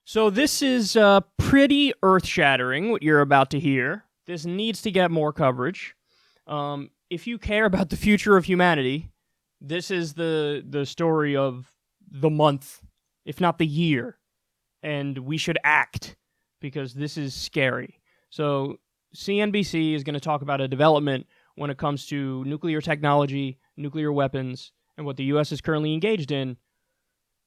So this is pretty earth-shattering, what you're about to hear. This needs to get more coverage. If you care about the future of humanity, this is the story of the month, if not the year. And we should act, because this is scary. So CNBC is going to talk about a development when it comes to nuclear technology, nuclear weapons, and what the U.S. is currently engaged in.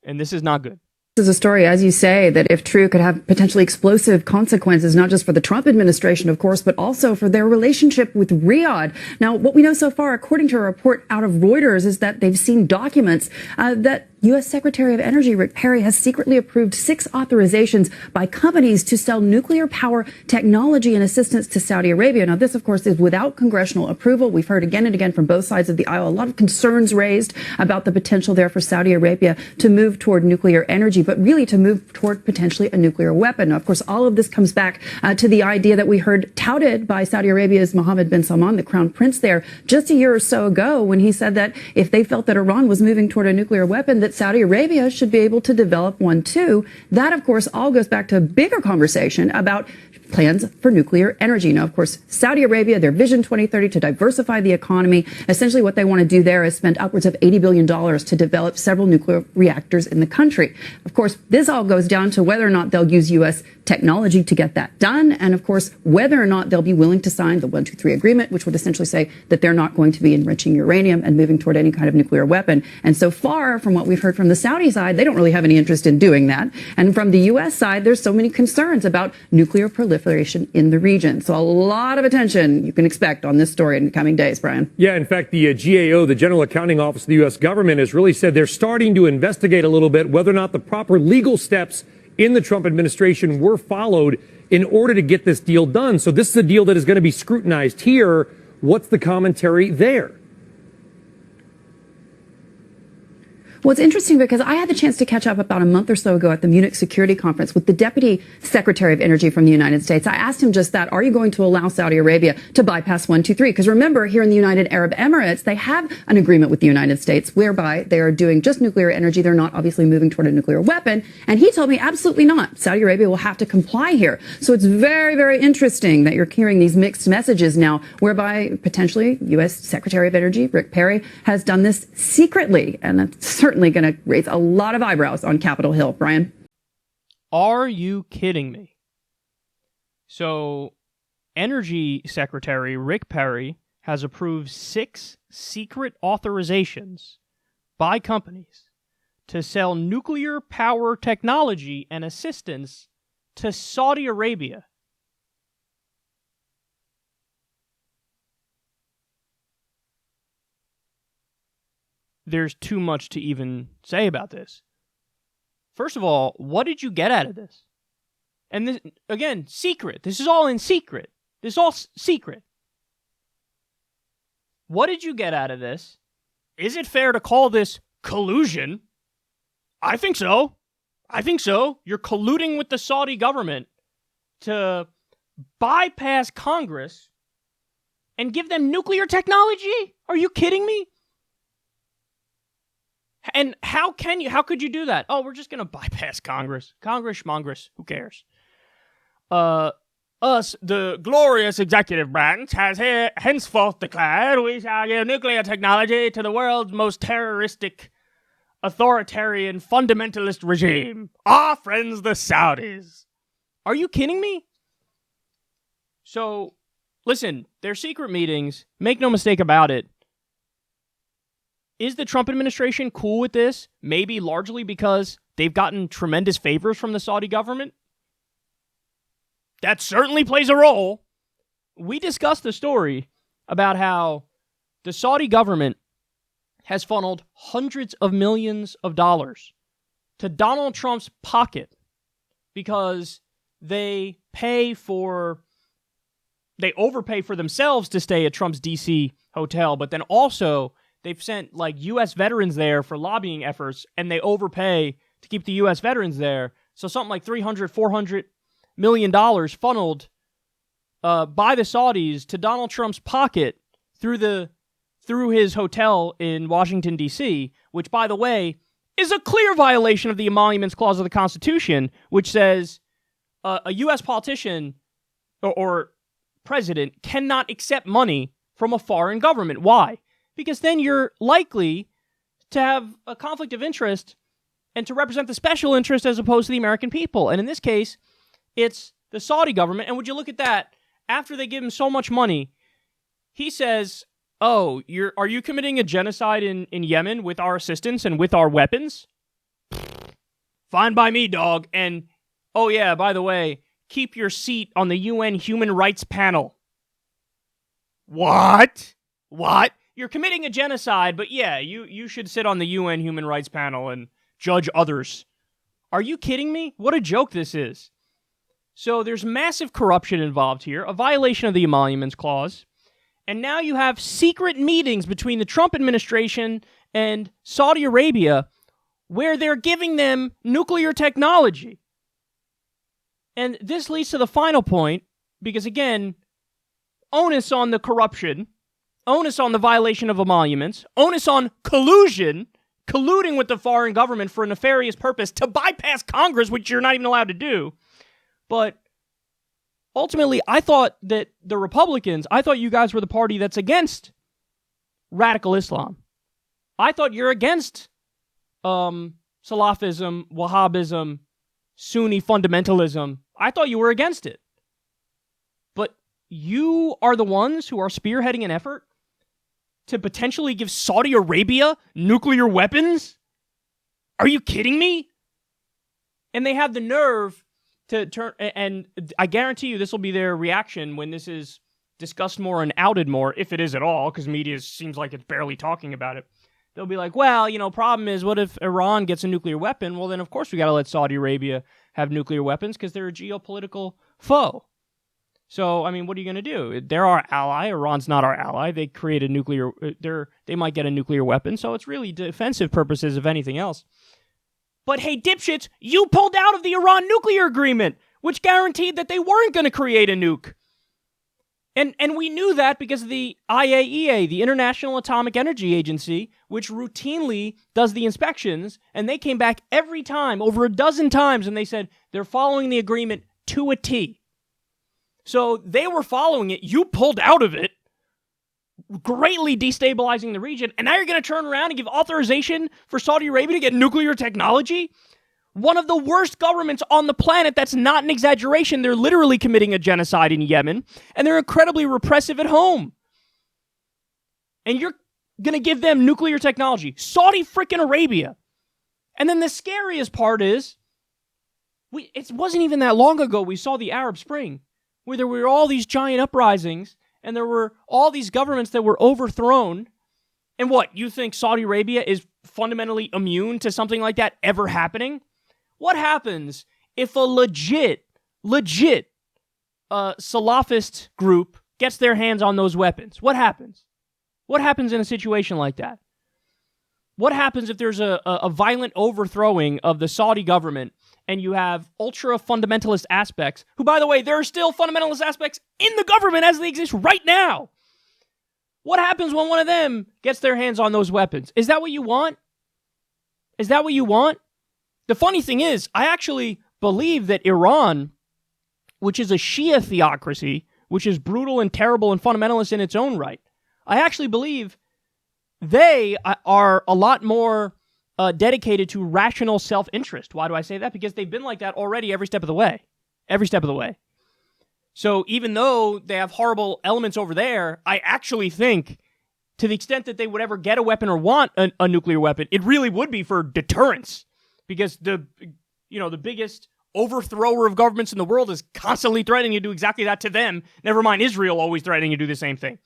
And this is not good. This is a story, as you say, that if true could have potentially explosive consequences, not just for the Trump administration, of course, but also for their relationship with Riyadh. Now, what we know so far, according to a report out of Reuters, is that they've seen documents that U.S. Secretary of Energy Rick Perry has secretly approved 6 authorizations by companies to sell nuclear power technology and assistance to Saudi Arabia. Now, this, of course, is without congressional approval. We've heard again and again from both sides of the aisle a lot of concerns raised about the potential there for Saudi Arabia to move toward nuclear energy, but really to move toward potentially a nuclear weapon. Now, of course, all of this comes back to the idea that we heard touted by Saudi Arabia's Mohammed bin Salman, the crown prince there, just a year or so ago, when he said that if they felt that Iran was moving toward a nuclear weapon, that Saudi Arabia should be able to develop one too. That, of course, all goes back to a bigger conversation about plans for nuclear energy. Now, of course, Saudi Arabia, their Vision 2030 to diversify the economy. Essentially, what they want to do there is spend upwards of $80 billion to develop several nuclear reactors in the country. Of course, this all goes down to whether or not they'll use U.S. technology to get that done, and of course, whether or not they'll be willing to sign the 123 agreement, which would essentially say that they're not going to be enriching uranium and moving toward any kind of nuclear weapon. And so far, from what we've heard from the Saudi side, they don't really have any interest in doing that. And from the U.S. side, there's so many concerns about nuclear proliferation in the region. So a lot of attention you can expect on this story in the coming days, Brian. Yeah, in fact, the GAO, the General Accounting Office of the U.S. government, has really said they're starting to investigate a little bit whether or not the proper legal steps in the Trump administration were followed in order to get this deal done. So this is a deal that is going to be scrutinized here. What's the commentary there? Well, it's interesting because I had the chance to catch up about a month or so ago at the Munich Security Conference with the Deputy Secretary of Energy from the United States. I asked him just that. Are you going to allow Saudi Arabia to bypass 123? Because remember, here in the United Arab Emirates, they have an agreement with the United States whereby they are doing just nuclear energy. They're not obviously moving toward a nuclear weapon. And he told me absolutely not. Saudi Arabia will have to comply here. So it's very, very interesting that you're hearing these mixed messages now, whereby potentially U.S. Secretary of Energy Rick Perry has done this secretly. And that's certainly going to raise a lot of eyebrows on Capitol Hill. Brian? Are you kidding me? So, Energy Secretary Rick Perry has approved 6 secret authorizations by companies to sell nuclear power technology and assistance to Saudi Arabia. There's too much to even say about this. First of all, what did you get out of this? And this, again, secret. This is all in secret. This is all secret. What did you get out of this? Is it fair to call this collusion? I think so. I think so. You're colluding with the Saudi government to bypass Congress and give them nuclear technology? Are you kidding me? And how could you do that? Oh, we're just going to bypass Congress. Congress, who cares? Us, the glorious executive branch, has henceforth declared we shall give nuclear technology to the world's most terroristic, authoritarian, fundamentalist regime. Our friends, the Saudis. Are you kidding me? So, listen, they're secret meetings. Make no mistake about it. Is the Trump administration cool with this? Maybe largely because they've gotten tremendous favors from the Saudi government? That certainly plays a role. We discussed the story about how the Saudi government has funneled hundreds of millions of dollars to Donald Trump's pocket because they overpay for themselves to stay at Trump's D.C. hotel, but then also they've sent like U.S. veterans there for lobbying efforts, and they overpay to keep the U.S. veterans there. So something like $400 million funneled by the Saudis to Donald Trump's pocket through his hotel in Washington, D.C., which, by the way, is a clear violation of the Emoluments Clause of the Constitution, which says a U.S. politician or president cannot accept money from a foreign government. Why? Because then you're likely to have a conflict of interest and to represent the special interest as opposed to the American people. And in this case, it's the Saudi government. And would you look at that? After they give him so much money, he says, oh, are you committing a genocide in Yemen with our assistance and with our weapons? Fine by me, dog. And, oh yeah, by the way, keep your seat on the UN Human Rights Panel. What? You're committing a genocide, but yeah, you should sit on the UN Human Rights Panel and judge others. Are you kidding me? What a joke this is. So there's massive corruption involved here, a violation of the Emoluments Clause, and now you have secret meetings between the Trump administration and Saudi Arabia where they're giving them nuclear technology. And this leads to the final point, because again, onus on the corruption, onus on the violation of emoluments, onus on collusion, colluding with the foreign government for a nefarious purpose to bypass Congress, which you're not even allowed to do. But ultimately, I thought that the Republicans, I thought you guys were the party that's against radical Islam. I thought you're against Salafism, Wahhabism, Sunni fundamentalism. I thought you were against it. But you are the ones who are spearheading an effort to potentially give Saudi Arabia nuclear weapons? Are you kidding me? And they have the nerve to turn, and I guarantee you this will be their reaction when this is discussed more and outed more, if it is at all, because media seems like it's barely talking about it. They'll be like, well, problem is, what if Iran gets a nuclear weapon? Well, then, of course, we got to let Saudi Arabia have nuclear weapons because they're a geopolitical foe. So, I mean, what are you going to do? They're our ally. Iran's not our ally. They create a nuclear... They might get a nuclear weapon, so it's really defensive purposes, if anything else. But hey, dipshits, you pulled out of the Iran nuclear agreement, which guaranteed that they weren't going to create a nuke. And we knew that because of the IAEA, the International Atomic Energy Agency, which routinely does the inspections, and they came back every time, over a dozen times, and they said they're following the agreement to a T. So they were following it, you pulled out of it, greatly destabilizing the region, and now you're going to turn around and give authorization for Saudi Arabia to get nuclear technology? One of the worst governments on the planet, that's not an exaggeration. They're literally committing a genocide in Yemen, and they're incredibly repressive at home. And you're going to give them nuclear technology. Saudi freaking Arabia. And then the scariest part is, it wasn't even that long ago we saw the Arab Spring, where there were all these giant uprisings, and there were all these governments that were overthrown. And what, you think Saudi Arabia is fundamentally immune to something like that ever happening? What happens if a legit Salafist group gets their hands on those weapons? What happens? What happens in a situation like that? What happens if there's a violent overthrowing of the Saudi government and you have ultra-fundamentalist aspects, who, by the way, there are still fundamentalist aspects in the government as they exist right now? What happens when one of them gets their hands on those weapons? Is that what you want? Is that what you want? The funny thing is, I actually believe that Iran, which is a Shia theocracy, which is brutal and terrible and fundamentalist in its own right, I actually believe they are a lot more dedicated to rational self-interest. Why do I say that? Because they've been like that already every step of the way. Every step of the way. So even though they have horrible elements over there, I actually think, to the extent that they would ever get a weapon or want a nuclear weapon, it really would be for deterrence. Because the biggest overthrower of governments in the world is constantly threatening to do exactly that to them. Never mind Israel always threatening to do the same thing.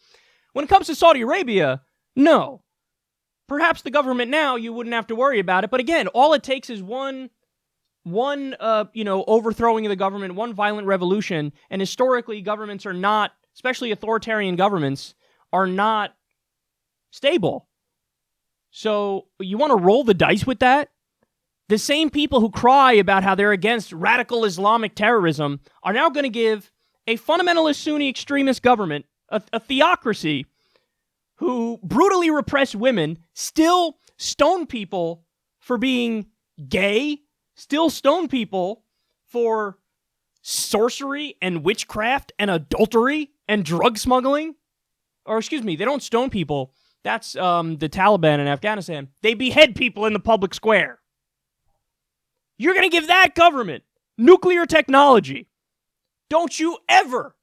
When it comes to Saudi Arabia, no. Perhaps the government now, you wouldn't have to worry about it. But again, all it takes is one overthrowing of the government, one violent revolution. And historically, governments are not, especially authoritarian governments, are not stable. So you want to roll the dice with that? The same people who cry about how they're against radical Islamic terrorism are now going to give a fundamentalist Sunni extremist government, a theocracy, who brutally repress women, still stone people for being gay still stone people for sorcery and witchcraft and adultery and drug smuggling. Or excuse me, they don't stone people. That's the Taliban in Afghanistan. They behead people in the public square. You're going to give that government nuclear technology. Don't you ever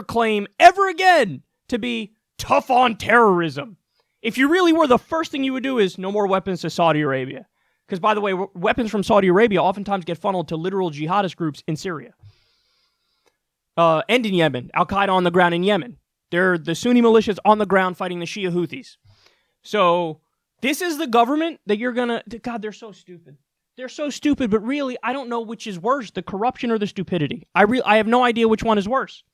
claim ever again to be tough on terrorism. If you really were, the first thing you would do is no more weapons to Saudi Arabia. Because, by the way, weapons from Saudi Arabia oftentimes get funneled to literal jihadist groups in Syria. And in Yemen. Al-Qaeda on the ground in Yemen. They're the Sunni militias on the ground fighting the Shia Houthis. So, this is the government that you're going to... God, they're so stupid. They're so stupid, but really, I don't know which is worse, the corruption or the stupidity. I have no idea which one is worse.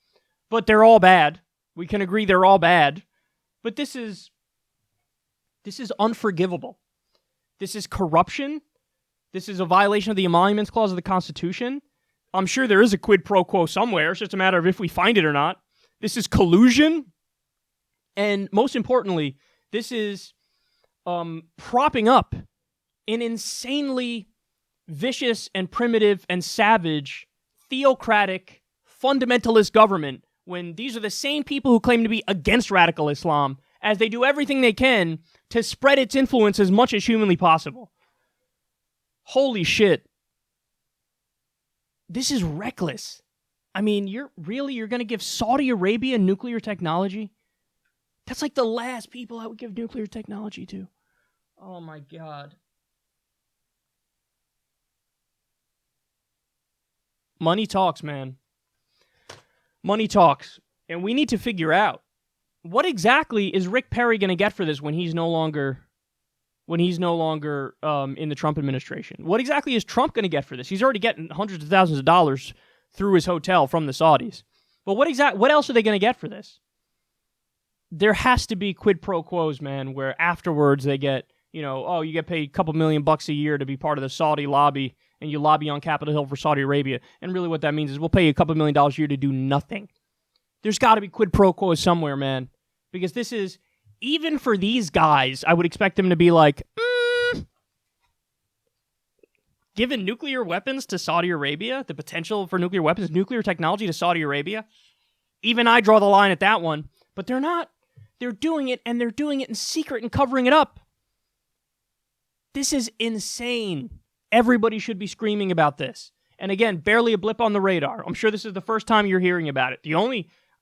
But they're all bad. We can agree they're all bad. But this is unforgivable. This is corruption. This is a violation of the Emoluments Clause of the Constitution. I'm sure there is a quid pro quo somewhere. It's just a matter of if we find it or not. This is collusion. And most importantly, this is propping up an insanely vicious and primitive and savage, theocratic, fundamentalist government when these are the same people who claim to be against radical Islam as they do everything they can to spread its influence as much as humanly possible. Holy shit. This is reckless. I mean, you're going to give Saudi Arabia nuclear technology? That's like the last people I would give nuclear technology to. Oh my God. Money talks, man. Money talks. And we need to figure out what exactly is Rick Perry going to get for this when he's no longer in the Trump administration? What exactly is Trump going to get for this? He's already getting hundreds of thousands of dollars through his hotel from the Saudis. But what else are they going to get for this? There has to be quid pro quos, man, where afterwards they get, you get paid a couple $1,000,000 a year to be part of the Saudi lobby, and you lobby on Capitol Hill for Saudi Arabia. And really what that means is we'll pay you a couple $1,000,000 a year to do nothing. There's got to be quid pro quos somewhere, man. Because this is, even for these guys, I would expect them to be like, giving nuclear weapons to Saudi Arabia, the potential for nuclear weapons, nuclear technology to Saudi Arabia. Even I draw the line at that one. But they're not. They're doing it, and they're doing it in secret and covering it up. This is insane. Everybody should be screaming about this. And again, barely a blip on the radar. I'm sure this is the first time you're hearing about it.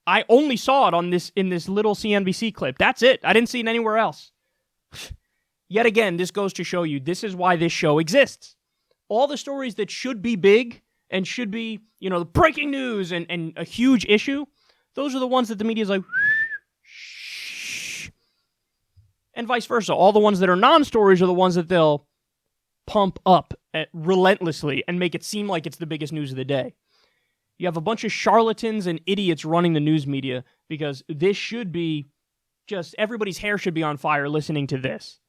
I only saw it in this little CNBC clip. That's it. I didn't see it anywhere else. Yet again, this goes to show you this is why this show exists. All the stories that should be big and should be, the breaking news and a huge issue, those are the ones that the media is like, shh. And vice versa. All the ones that are non-stories are the ones that they'll pump up relentlessly and make it seem like it's the biggest news of the day. You have a bunch of charlatans and idiots running the news media because this should be just everybody's hair should be on fire listening to this.